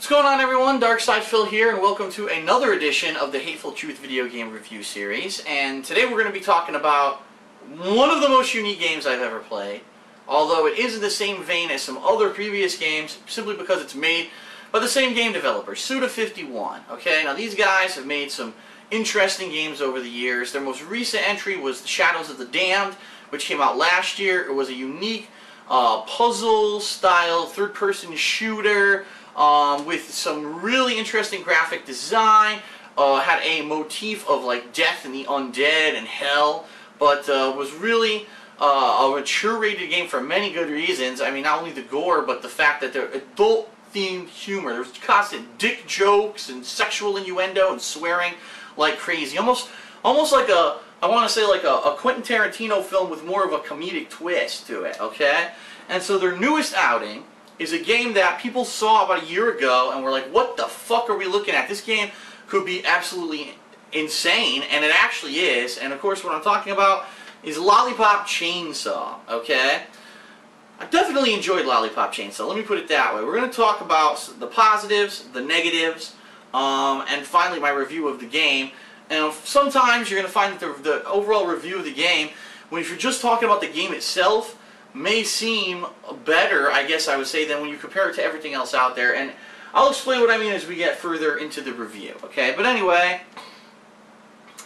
What's going on, everyone? Darkside Phil here, and welcome to another edition of the Hateful Truth video game review series. And today we're going to be talking about one of the most unique games I've ever played, although it is in the same vein as some other previous games, simply because it's made by the same game developer, Suda51. Okay, now these guys have made some interesting games over the years. Their most recent entry was The Shadows of the Damned, which came out last year. It was a unique puzzle-style third-person shooter with some really interesting graphic design. Had a motif of like death and the undead and hell, but was really a mature-rated game for many good reasons. I mean, not only the gore, but the fact that they're adult-themed humor. There's constant dick jokes and sexual innuendo and swearing like crazy. Almost like a, I want to say like a Quentin Tarantino film with more of a comedic twist to it, okay? And so their newest outing is a game that people saw about a year ago and were like, what the fuck are we looking at? This game could be absolutely insane, and it actually is. And of course what I'm talking about is Lollipop Chainsaw, okay? I definitely enjoyed Lollipop Chainsaw, let me put it that way. We're going to talk about the positives, the negatives, and finally my review of the game. And sometimes you're going to find that the overall review of the game, if you're just talking about the game itself, may seem better, I guess I would say, than when you compare it to everything else out there. And I'll explain what I mean as we get further into the review, okay? But anyway,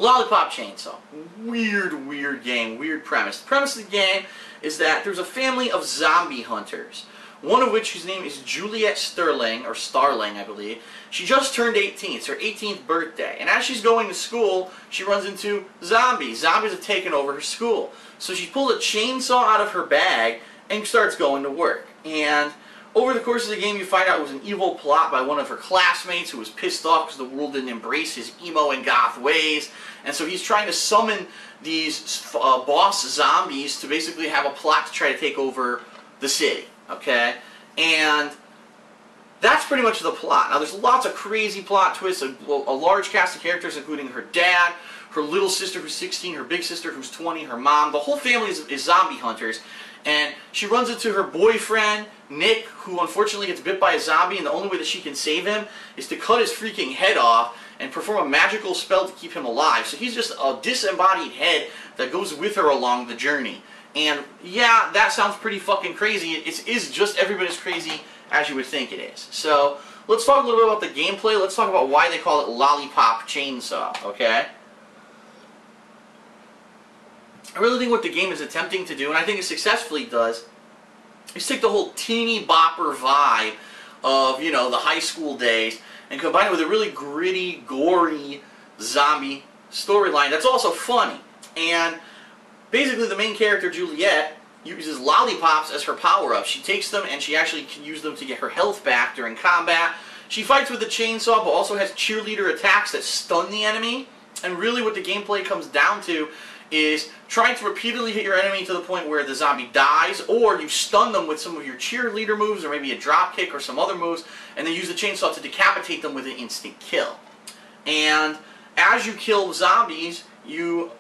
Lollipop Chainsaw. Weird game, weird premise. The premise of the game is that there's a family of zombie hunters, one of which, whose name is Juliet Sterling, or Starling, I believe. She just turned 18. It's her 18th birthday. And as she's going to school, she runs into zombies. Zombies have taken over her school. So she pulled a chainsaw out of her bag and starts going to work. And over the course of the game, you find out it was an evil plot by one of her classmates who was pissed off because the world didn't embrace his emo and goth ways. And so he's trying to summon these boss zombies to basically have a plot to try to take over the city. Okay? And that's pretty much the plot. Now, there's lots of crazy plot twists, a large cast of characters, including her dad, her little sister who's 16, her big sister who's 20, her mom. The whole family is zombie hunters. And she runs into her boyfriend, Nick, who unfortunately gets bit by a zombie, and the only way that she can save him is to cut his freaking head off and perform a magical spell to keep him alive. So he's just a disembodied head that goes with her along the journey. And yeah, that sounds pretty fucking crazy. It is just every bit as crazy as you would think it is. So let's talk a little bit about the gameplay. Let's talk about why they call it Lollipop Chainsaw, okay? I really think what the game is attempting to do, and I think it successfully does, is take the whole teeny bopper vibe of, you know, the high school days and combine it with a really gritty, gory zombie storyline that's also funny. And basically the main character, Juliet, uses lollipops as her power-up. She takes them and she actually can use them to get her health back during combat. She fights with a chainsaw but also has cheerleader attacks that stun the enemy. And really what the gameplay comes down to is trying to repeatedly hit your enemy to the point where the zombie dies, or you stun them with some of your cheerleader moves, or maybe a drop kick or some other moves, and then use the chainsaw to decapitate them with an instant kill. And as you kill zombies, you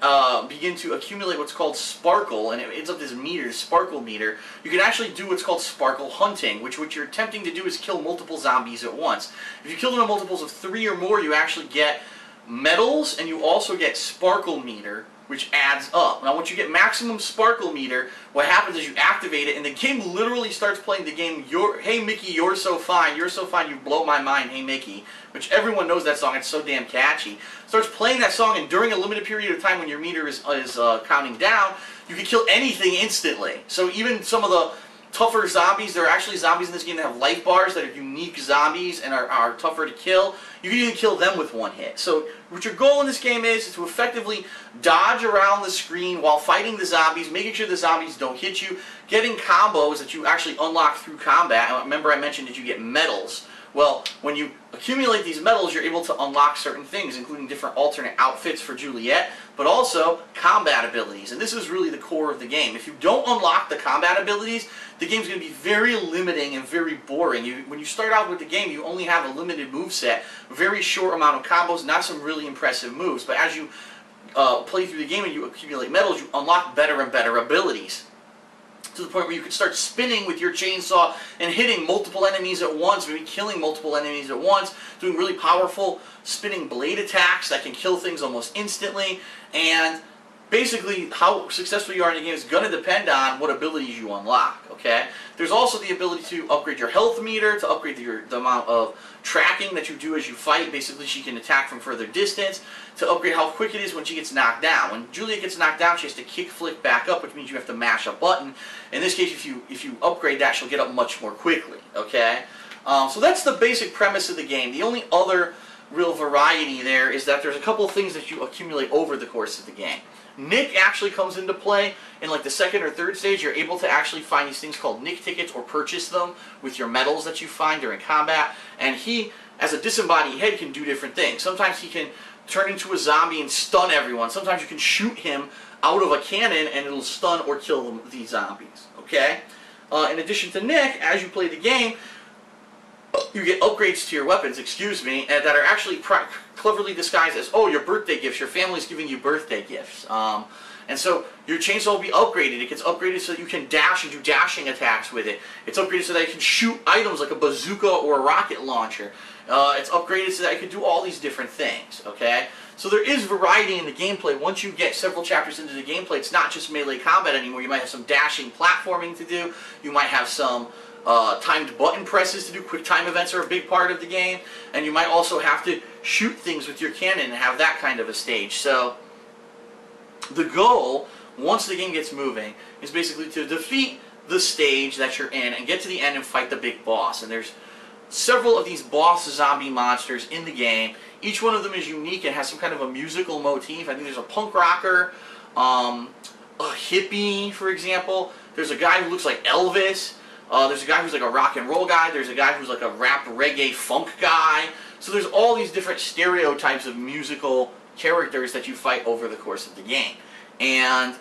begin to accumulate what's called sparkle, and it ends up this meter, sparkle meter. You can actually do what's called sparkle hunting, which what you're attempting to do is kill multiple zombies at once. If you kill them in multiples of 3 or more, you actually get medals, and you also get sparkle meter, which adds up. Now, once you get maximum sparkle meter, what happens is you activate it, and the game literally starts playing the game, Hey Mickey, you're so fine, you blow my mind, Hey Mickey, which everyone knows that song, it's so damn catchy. Starts playing that song, and during a limited period of time when your meter is counting down, you can kill anything instantly. So even some of the tougher zombies, there are actually zombies in this game that have life bars that are unique zombies and are tougher to kill. You can even kill them with one hit. So what your goal in this game is to effectively dodge around the screen while fighting the zombies, making sure the zombies don't hit you, getting combos that you actually unlock through combat. Remember I mentioned that you get medals. Well, when you accumulate these medals, you're able to unlock certain things, including different alternate outfits for Juliet, but also combat abilities. And this is really the core of the game. If you don't unlock the combat abilities, the game's going to be very limiting and very boring. When you start out with the game, you only have a limited moveset, very short amount of combos, not some really impressive moves. But as you play through the game and you accumulate medals, you unlock better and better abilities. to the point where you can start spinning with your chainsaw and hitting multiple enemies at once, maybe killing multiple enemies at once, doing really powerful spinning blade attacks that can kill things almost instantly. And basically, how successful you are in the game is going to depend on what abilities you unlock, okay? There's also the ability to upgrade your health meter, to upgrade the amount of tracking that you do as you fight. Basically, she can attack from further distance, to upgrade how quick it is when she gets knocked down. When Juliet gets knocked down, she has to kick flick back up, which means you have to mash a button. In this case, if you upgrade that, she'll get up much more quickly, okay? So that's the basic premise of the game. The only other real variety there is that there's a couple of things that you accumulate over the course of the game. Nick actually comes into play in like the second or third stage. You're able to actually find these things called Nick tickets or purchase them with your medals that you find during combat. And he, as a disembodied head, can do different things. Sometimes he can turn into a zombie and stun everyone. Sometimes you can shoot him out of a cannon and it'll stun or kill these zombies. Okay? In addition to Nick, as you play the game, you get upgrades to your weapons, that are actually cleverly disguised as, oh, your birthday gifts, your family's giving you birthday gifts. And so your chainsaw will be upgraded. It gets upgraded so that you can dash and do dashing attacks with it. It's upgraded so that you can shoot items like a bazooka or a rocket launcher. It's upgraded so that you can do all these different things, okay? So there is variety in the gameplay. Once you get several chapters into the gameplay, it's not just melee combat anymore. You might have some dashing platforming to do. You might have some timed button presses to do. Quick time events are a big part of the game. And you might also have to shoot things with your cannon and have that kind of a stage. So the goal, once the game gets moving, is basically to defeat the stage that you're in and get to the end and fight the big boss. And there's several of these boss zombie monsters in the game. Each one of them is unique and has some kind of a musical motif. I think there's a punk rocker, a hippie, for example. There's a guy who looks like Elvis. There's a guy who's like a rock and roll guy. There's a guy who's like a rap reggae funk guy. So there's all these different stereotypes of musical characters that you fight over the course of the game. And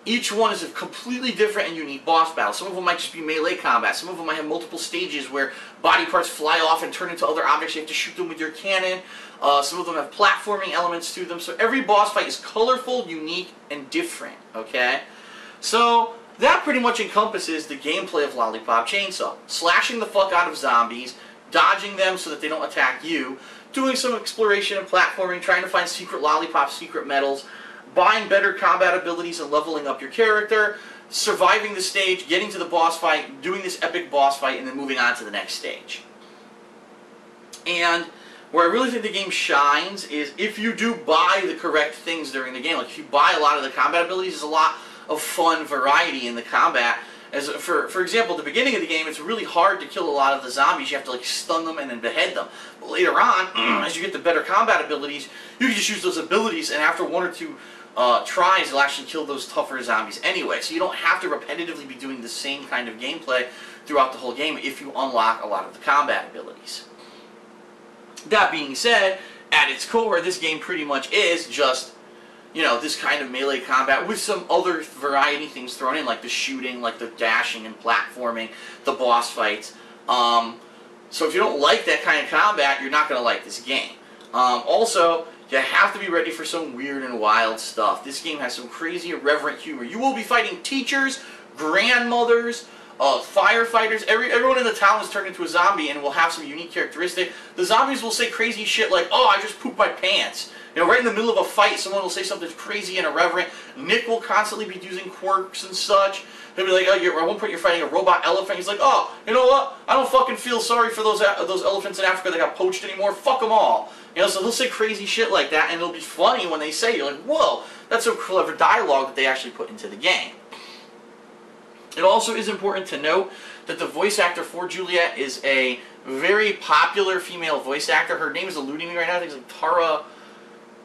each one is a completely different and unique boss battle. Some of them might just be melee combat. Some of them might have multiple stages where body parts fly off and turn into other objects. You have to shoot them with your cannon. Some of them have platforming elements to them. So every boss fight is colorful, unique, and different. Okay? So that pretty much encompasses the gameplay of Lollipop Chainsaw. Slashing the fuck out of zombies, dodging them so that they don't attack you, doing some exploration and platforming, trying to find secret lollipops, secret medals, buying better combat abilities and leveling up your character, surviving the stage, getting to the boss fight, doing this epic boss fight, and then moving on to the next stage. And where I really think the game shines is if you do buy the correct things during the game. Like if you buy a lot of the combat abilities, there's a lot of fun variety in the combat. As for example, at the beginning of the game, it's really hard to kill a lot of the zombies. You have to like stun them and then behead them. But later on, as you get the better combat abilities, you can just use those abilities, and after one or two tries, you'll actually kill those tougher zombies anyway. So you don't have to repetitively be doing the same kind of gameplay throughout the whole game if you unlock a lot of the combat abilities. That being said, at its core, this game pretty much is just, you know, this kind of melee combat with some other variety things thrown in, like the shooting, like the dashing and platforming, the boss fights. So if you don't like that kind of combat, you're not going to like this game. Also, you have to be ready for some weird and wild stuff. This game has some crazy irreverent humor. You will be fighting teachers, grandmothers, firefighters. Everyone in the town is turned into a zombie and will have some unique characteristic. The zombies will say crazy shit like, "Oh, I just pooped my pants." You know, right in the middle of a fight, someone will say something crazy and irreverent. Nick will constantly be using quirks and such. He'll be like, oh, at one point you're fighting a robot elephant. He's like, oh, you know what? I don't fucking feel sorry for those elephants in Africa that got poached anymore. Fuck them all. You know, so he'll say crazy shit like that, and it'll be funny when they say it. You're like, whoa, that's some clever dialogue that they actually put into the game. It also is important to note that the voice actor for Juliet is a very popular female voice actor. Her name is eluding me right now. I think it's like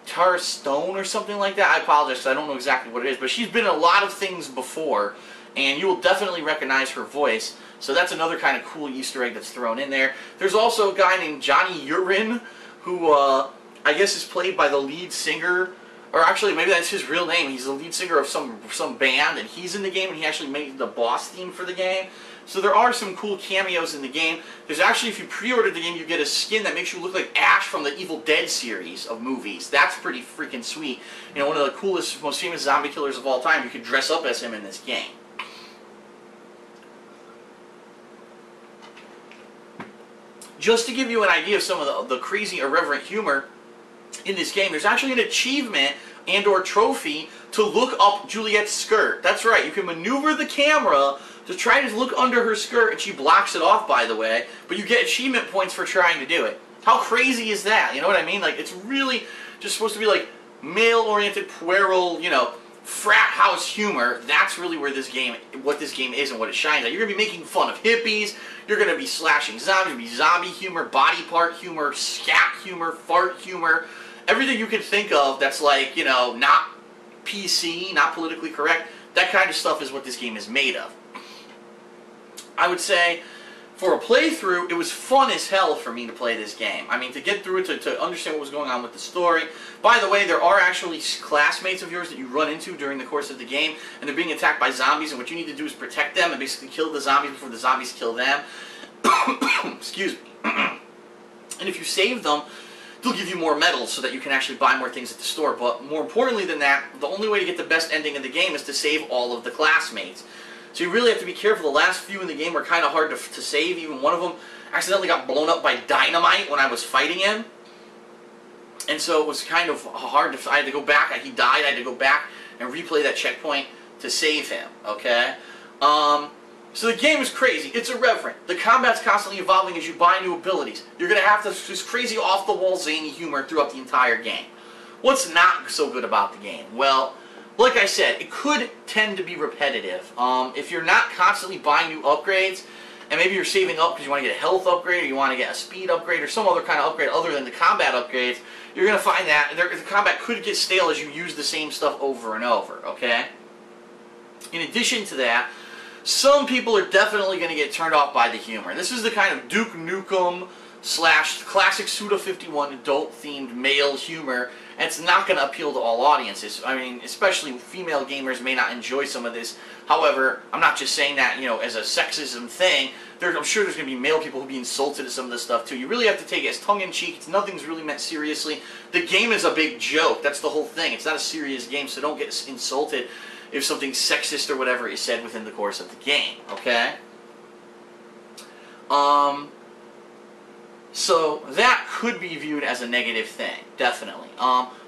Tara Stone or something like that. I apologize because I don't know exactly what it is, but she's been in a lot of things before, and you will definitely recognize her voice. So that's another kind of cool Easter egg that's thrown in there. There's also a guy named Johnny Urin, who I guess is played by the lead singer, or actually maybe that's his real name. He's the lead singer of some band, and he's in the game, and he actually made the boss theme for the game. So there are some cool cameos in the game. There's actually, if you pre-order the game, you get a skin that makes you look like Ash from the Evil Dead series of movies. That's pretty freaking sweet. You know, one of the coolest, most famous zombie killers of all time. You could dress up as him in this game. just to give you an idea of some of the crazy irreverent humor in this game, there's actually an achievement and or trophy to look up Juliet's skirt. That's right, you can maneuver the camera to try to look under her skirt, and she blocks it off, by the way, but you get achievement points for trying to do it. How crazy is that? You know what I mean? Like, it's really just supposed to be like male-oriented, puerile, you know, frat house humor. That's really where this game, what this game is and what it shines at. You're going to be making fun of hippies, you're going to be slashing zombies, be zombie humor, body part humor, scat humor, fart humor, everything you can think of that's like, you know, not PC, not politically correct. That kind of stuff is what this game is made of. I would say, for a playthrough, it was fun as hell for me to play this game. I mean, to get through it, to understand what was going on with the story. By the way, there are actually classmates of yours that you run into during the course of the game, and they're being attacked by zombies, and what you need to do is protect them and basically kill the zombies before the zombies kill them. Excuse me. And if you save them, they'll give you more medals so that you can actually buy more things at the store. But more importantly than that, the only way to get the best ending in the game is to save all of the classmates. So you really have to be careful. The last few in the game were kind of hard to save. Even one of them accidentally got blown up by dynamite when I was fighting him. And so it was kind of hard to, I had to go back. He died. I had to go back and replay that checkpoint to save him. Okay? So the game is crazy. It's irreverent. The combat's constantly evolving as you buy new abilities. You're going to have this crazy off-the-wall zany humor throughout the entire game. What's not so good about the game? Well, like I said, it could tend to be repetitive. If you're not constantly buying new upgrades, and maybe you're saving up because you want to get a health upgrade, or you want to get a speed upgrade, or some other kind of upgrade other than the combat upgrades, you're going to find that the combat could get stale as you use the same stuff over and over, okay? In addition to that, some people are definitely going to get turned off by the humor. This is the kind of Duke Nukem / classic Suda51 adult-themed male humor, and it's not going to appeal to all audiences. I mean, especially female gamers may not enjoy some of this. However, I'm not just saying that, you know, as a sexism thing. I'm sure there's going to be male people who be insulted at some of this stuff too. You really have to take it as tongue-in-cheek. Nothing's really meant seriously. The game is a big joke. That's the whole thing. It's not a serious game, so don't get insulted if something sexist or whatever is said within the course of the game, okay? So that could be viewed as a negative thing, definitely.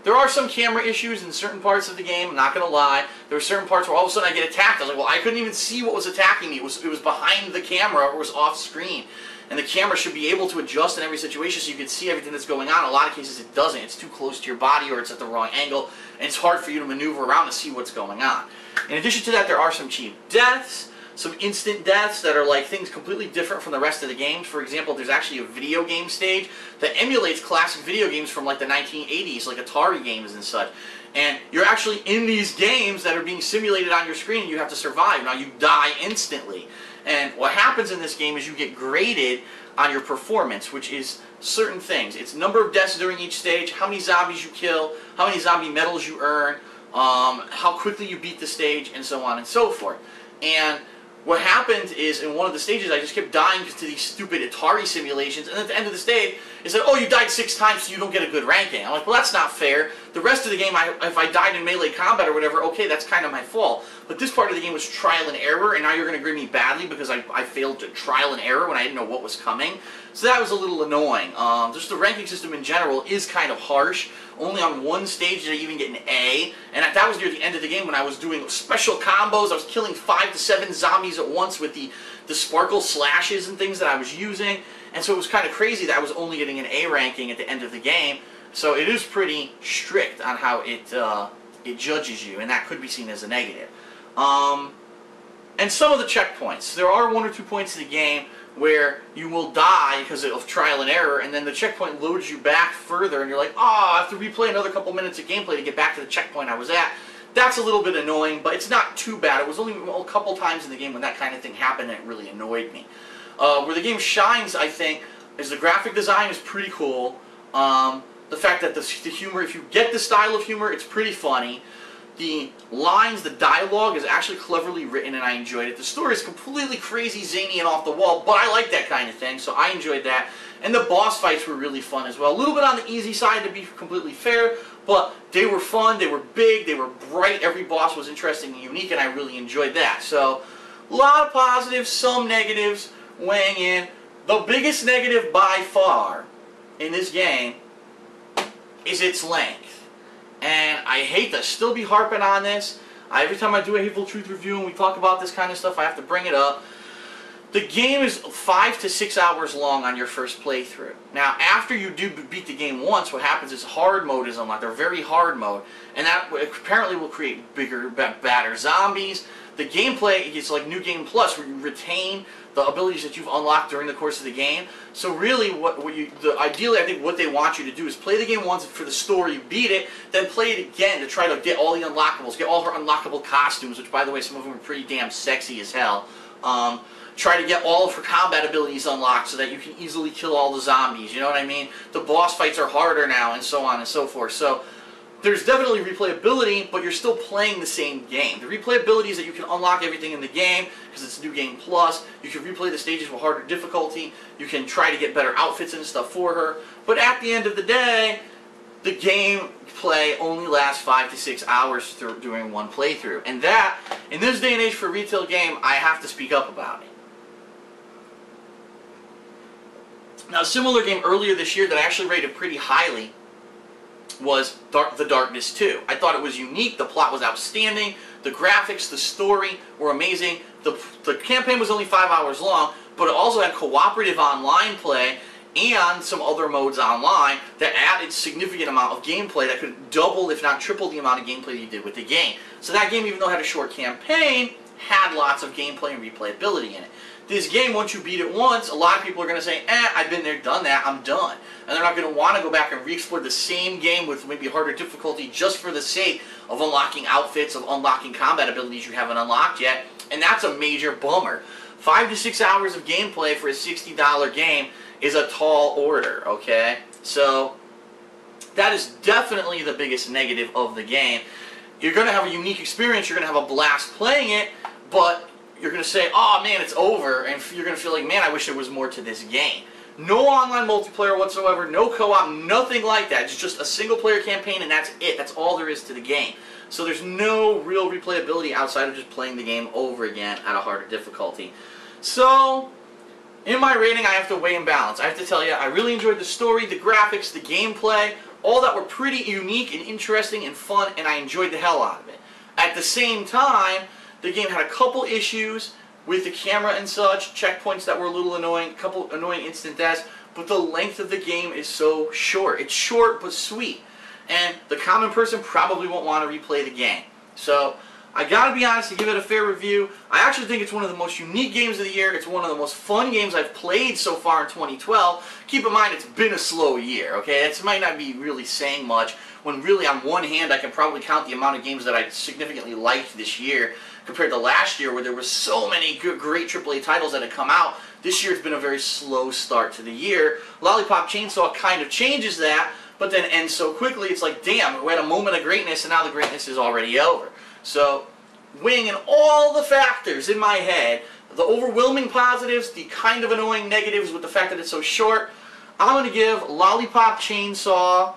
There are some camera issues in certain parts of the game, I'm not going to lie. There were certain parts where all of a sudden I get attacked. I was like, well, I couldn't even see what was attacking me. It was behind the camera, or it was off screen. And the camera should be able to adjust in every situation so you can see everything that's going on. In a lot of cases it doesn't. It's too close to your body, or it's at the wrong angle, and it's hard for you to maneuver around to see what's going on. In addition to that, there are some cheap deaths. Some instant deaths that are like things completely different from the rest of the games. For example, there's actually a video game stage that emulates classic video games from like the 1980s, like Atari games and such. And you're actually in these games that are being simulated on your screen, and you have to survive. Now, you die instantly. And what happens in this game is you get graded on your performance, which is certain things. It's number of deaths during each stage, how many zombies you kill, how many zombie medals you earn, how quickly you beat the stage, and so on and so forth. And what happened is, in one of the stages, I just kept dying to these stupid Atari simulations, and at the end of the stage, it said, oh, you died 6 times, so you don't get a good ranking. I'm like, well, that's not fair. The rest of the game, if I died in melee combat or whatever, okay, that's kind of my fault. But this part of the game was trial and error, and now you're going to grade me badly because I failed to trial and error when I didn't know what was coming. So that was a little annoying. Just the ranking system in general is kind of harsh. Only on one stage did I even get an A, and that was near the end of the game when I was doing special combos. I was killing 5 to 7 zombies at once with the sparkle slashes and things that I was using, and so it was kind of crazy that I was only getting an A ranking at the end of the game. So it is pretty strict on how it judges you, and that could be seen as a negative. And some of the checkpoints. There are 1 or 2 points in the game where you will die because of trial and error, and then the checkpoint loads you back further, and you're like, oh, I have to replay another couple minutes of gameplay to get back to the checkpoint I was at. That's a little bit annoying, but it's not too bad. It was only a couple times in the game when that kind of thing happened, and it really annoyed me. Where the game shines, I think, is the graphic design is pretty cool. The fact that the humor, if you get the style of humor, it's pretty funny. The lines, the dialogue is actually cleverly written, and I enjoyed it. The story is completely crazy, zany, and off the wall, but I like that kind of thing, so I enjoyed that. And the boss fights were really fun as well. A little bit on the easy side, to be completely fair, but they were fun, they were big, they were bright. Every boss was interesting and unique, and I really enjoyed that. So, a lot of positives, some negatives weighing in. The biggest negative by far in this game is its length. And I hate to still be harping on this. Every time I do a Hateful Truth review and we talk about this kind of stuff, I have to bring it up. The game is 5 to 6 hours long on your first playthrough. Now, after you do beat the game once, what happens is hard mode is unlocked, or very hard mode, and that apparently will create bigger, badder zombies. The gameplay is like New Game Plus, where you retain the abilities that you've unlocked during the course of the game. So really, ideally, I think what they want you to do is play the game once for the story, beat it, then play it again to try to get all the unlockables, get all her unlockable costumes, which, by the way, some of them are pretty damn sexy as hell. Try to get all of her combat abilities unlocked so that you can easily kill all the zombies, you know what I mean? The boss fights are harder now, and so on and so forth. So there's definitely replayability, but you're still playing the same game. The replayability is that you can unlock everything in the game, because it's New Game Plus. You can replay the stages with harder difficulty. You can try to get better outfits and stuff for her. But at the end of the day, the gameplay only lasts 5 to 6 hours during one playthrough. And that, in this day and age for a retail game, I have to speak up about it. Now, a similar game earlier this year that I actually rated pretty highly was The Darkness 2. I thought it was unique, the plot was outstanding, the graphics, the story were amazing. The campaign was only 5 hours long, but it also had cooperative online play and some other modes online that added significant amount of gameplay that could double, if not triple, the amount of gameplay you did with the game. So that game, even though it had a short campaign, had lots of gameplay and replayability in it. This game, once you beat it once, a lot of people are going to say, I've been there, done that, I'm done. And they're not going to want to go back and re-explore the same game with maybe harder difficulty just for the sake of unlocking outfits, of unlocking combat abilities you haven't unlocked yet. And that's a major bummer. 5 to 6 hours of gameplay for a $60 game is a tall order, okay? So that is definitely the biggest negative of the game. You're going to have a unique experience, you're going to have a blast playing it, but you're going to say, oh man, it's over, and you're going to feel like, man, I wish there was more to this game. No online multiplayer whatsoever, no co-op, nothing like that. It's just a single player campaign and that's it. That's all there is to the game. So there's no real replayability outside of just playing the game over again at a harder difficulty. So, in my rating, I have to weigh and balance. I have to tell you, I really enjoyed the story, the graphics, the gameplay, all that were pretty unique and interesting and fun, and I enjoyed the hell out of it. At the same time, the game had a couple issues with the camera and such, checkpoints that were a little annoying, a couple annoying instant deaths, but the length of the game is so short. It's short but sweet, and the common person probably won't want to replay the game. So, I gotta be honest, to give it a fair review, I actually think it's one of the most unique games of the year. It's one of the most fun games I've played so far in 2012. Keep in mind, it's been a slow year, okay? It might not be really saying much, when really on one hand I can probably count the amount of games that I significantly liked this year compared to last year where there were so many great AAA titles that had come out. This year it's been a very slow start to the year. Lollipop Chainsaw kind of changes that, but then ends so quickly it's like, damn, we had a moment of greatness and now the greatness is already over. So, weighing in all the factors in my head, the overwhelming positives, the kind of annoying negatives with the fact that it's so short, I'm going to give Lollipop Chainsaw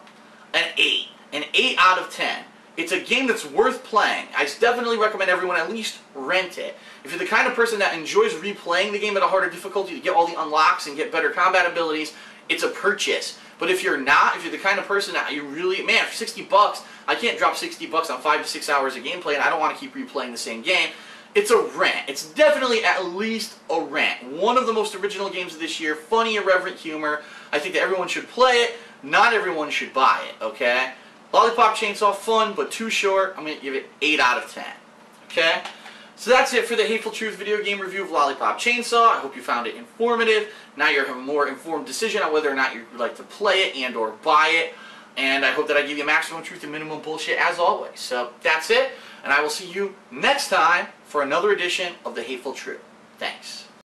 an 8. An 8 out of 10. It's a game that's worth playing. I definitely recommend everyone at least rent it. If you're the kind of person that enjoys replaying the game at a harder difficulty to get all the unlocks and get better combat abilities, it's a purchase. But if you're not, if you're the kind of person that you really, man, for 60 bucks, I can't drop 60 bucks on 5 to 6 hours of gameplay and I don't want to keep replaying the same game. It's a rent. It's definitely at least a rent. One of the most original games of this year, funny, irreverent humor. I think that everyone should play it. Not everyone should buy it, okay? Lollipop Chainsaw, fun, but too short. I'm going to give it 8 out of 10, okay? So that's it for the Hateful Truth video game review of Lollipop Chainsaw. I hope you found it informative. Now you have a more informed decision on whether or not you'd like to play it and or buy it. And I hope that I give you maximum truth and minimum bullshit as always. So that's it, and I will see you next time for another edition of the Hateful Truth. Thanks.